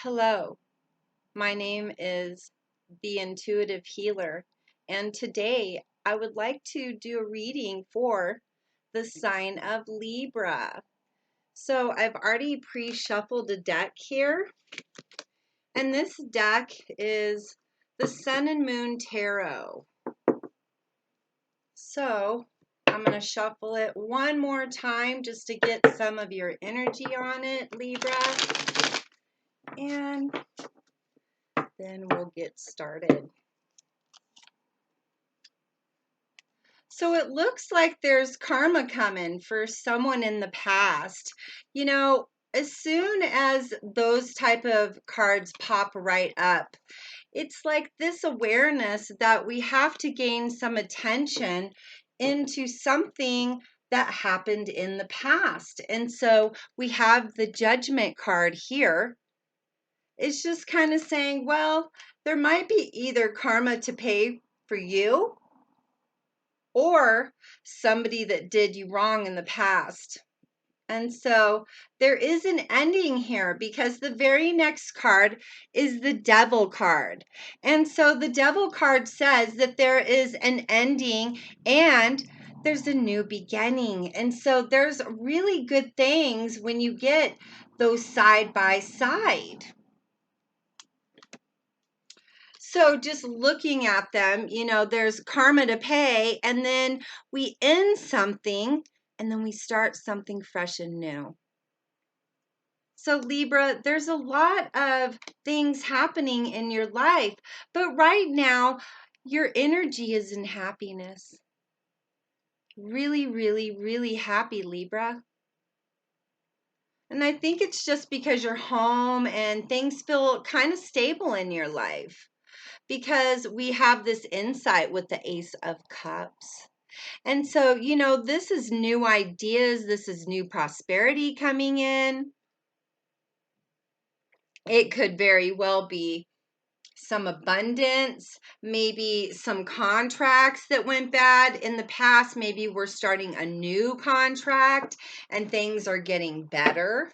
Hello, my name is the Intuitive Healer, and today I would like to do a reading for the sign of Libra. So I've already pre-shuffled a deck here, and this deck is the Sun and Moon Tarot. So I'm going to shuffle it one more time just to get some of your energy on it, Libra, and then we'll get started. So it looks like there's karma coming for someone in the past. You know, as soon as those type of cards pop right up, it's like this awareness that we have to gain some attention into something that happened in the past. And so we have the Judgment card here. It's just kind of saying, well, there might be either karma to pay for you or somebody that did you wrong in the past. And so there is an ending here because the very next card is the Devil card. And so the Devil card says that there is an ending and there's a new beginning. And so there's really good things when you get those side by side. So just looking at them, you know, there's karma to pay, and then we end something, and then we start something fresh and new. So Libra, there's a lot of things happening in your life, but right now, your energy is in happiness. Really, really, really happy, Libra. And I think it's just because you're home and things feel kind of stable in your life. Because we have this insight with the Ace of Cups. And so, you know, this is new ideas. This is new prosperity coming in. It could very well be some abundance, maybe some contracts that went bad in the past. Maybe we're starting a new contract and things are getting better.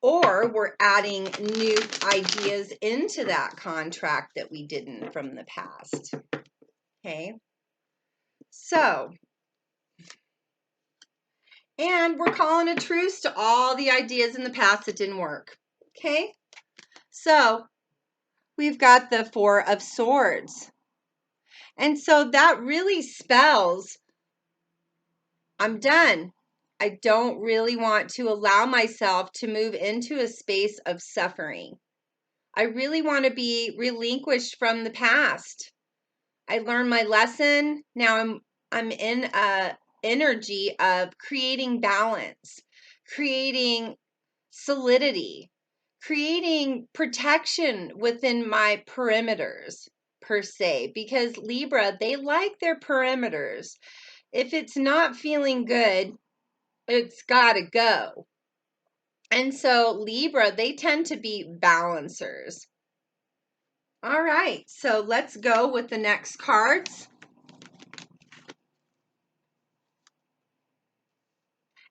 Or we're adding new ideas into that contract that we didn't from the past. Okay. So, and we're calling a truce to all the ideas in the past that didn't work. Okay. So we've got the Four of Swords. And so that really spells, I'm done. I don't really want to allow myself to move into a space of suffering. I really want to be relinquished from the past. I learned my lesson. Now I'm in a energy of creating balance, creating solidity, creating protection within my perimeters per se, because Libra, they like their perimeters. If it's not feeling good, it's got to go. And so Libra, they tend to be balancers. All right, so let's go with the next cards.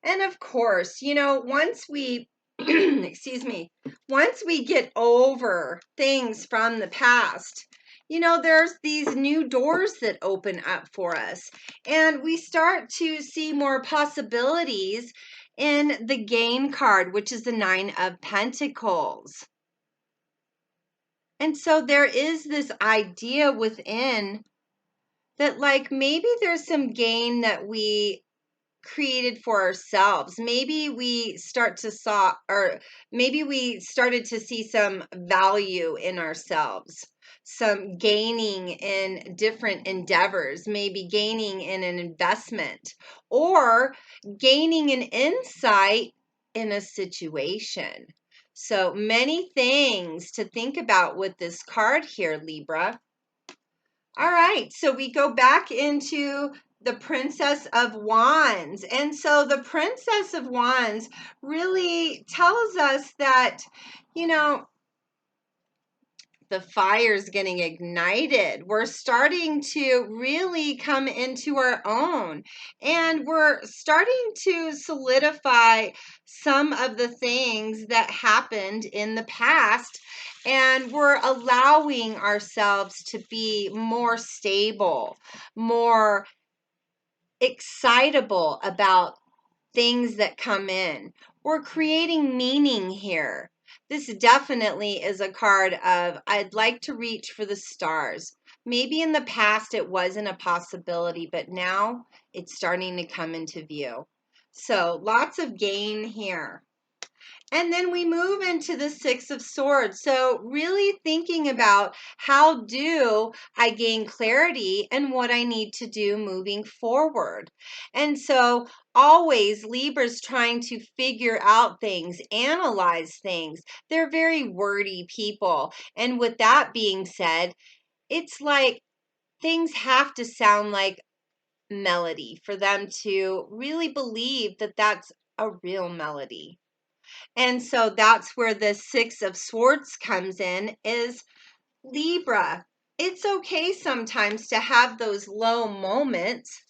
And of course, you know, once we, excuse me, once we get over things from the past, you know, there's these new doors that open up for us. And we start to see more possibilities in the Gain card, which is the Nine of Pentacles. And so there is this idea within that, like, maybe there's some gain that we created for ourselves. Maybe we started to see some value in ourselves, some gaining in different endeavors, maybe gaining in an investment or gaining an insight in a situation. So many things to think about with this card here, Libra. All right, so we go back into the Princess of Wands. And so the Princess of Wands really tells us that, you know, the fire's getting ignited. We're starting to really come into our own, and we're starting to solidify some of the things that happened in the past, and we're allowing ourselves to be more stable, more excitable about things that come in. We're creating meaning here. This definitely is a card of, I'd like to reach for the stars. Maybe in the past it wasn't a possibility, but now it's starting to come into view. So lots of gain here. And then we move into the Six of Swords. So really thinking about, how do I gain clarity and what I need to do moving forward. And so always Libra's trying to figure out things, analyze things. They're very wordy people. And with that being said, it's like things have to sound like melody for them to really believe that that's a real melody. And so that's where the Six of Swords comes in, is Libra. It's okay sometimes to have those low moments,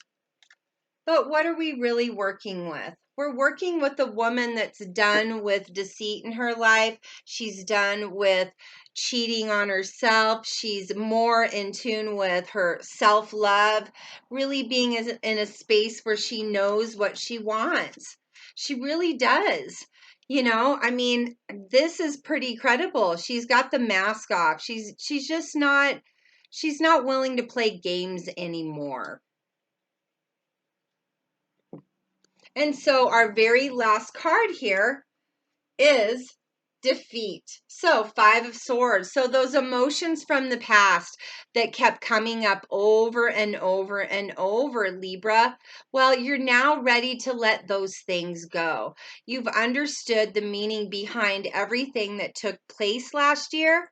but what are we really working with? We're working with a woman that's done with deceit in her life. She's done with cheating on herself. She's more in tune with her self-love, really being in a space where she knows what she wants. She really does. You know, I mean, this is pretty credible. She's got the mask off. She's just not, she's not willing to play games anymore. And so our very last card here is defeat. So Five of Swords. So those emotions from the past that kept coming up over and over and over, Libra, well, you're now ready to let those things go. You've understood the meaning behind everything that took place last year.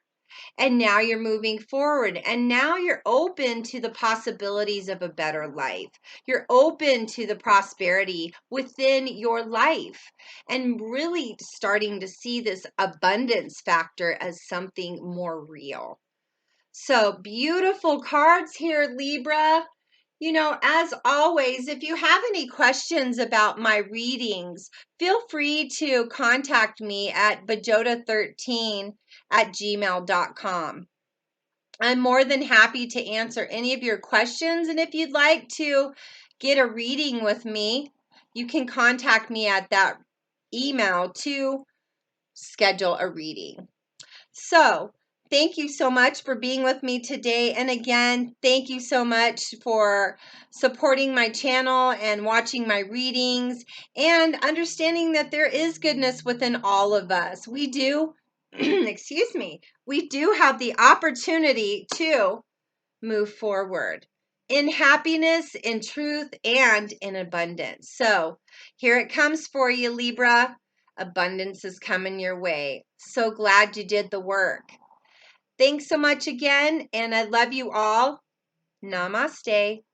And now you're moving forward, and now you're open to the possibilities of a better life. You're open to the prosperity within your life, and really starting to see this abundance factor as something more real. So beautiful cards here, Libra. You know, as always, if you have any questions about my readings, feel free to contact me at bajota13@gmail.com. I'm more than happy to answer any of your questions. And if you'd like to get a reading with me, you can contact me at that email to schedule a reading. So, thank you so much for being with me today. And again, thank you so much for supporting my channel and watching my readings and understanding that there is goodness within all of us. We do, excuse me, we do have the opportunity to move forward in happiness, in truth, and in abundance. So here it comes for you, Libra. Abundance is coming your way. So glad you did the work. Thanks so much again, and I love you all. Namaste.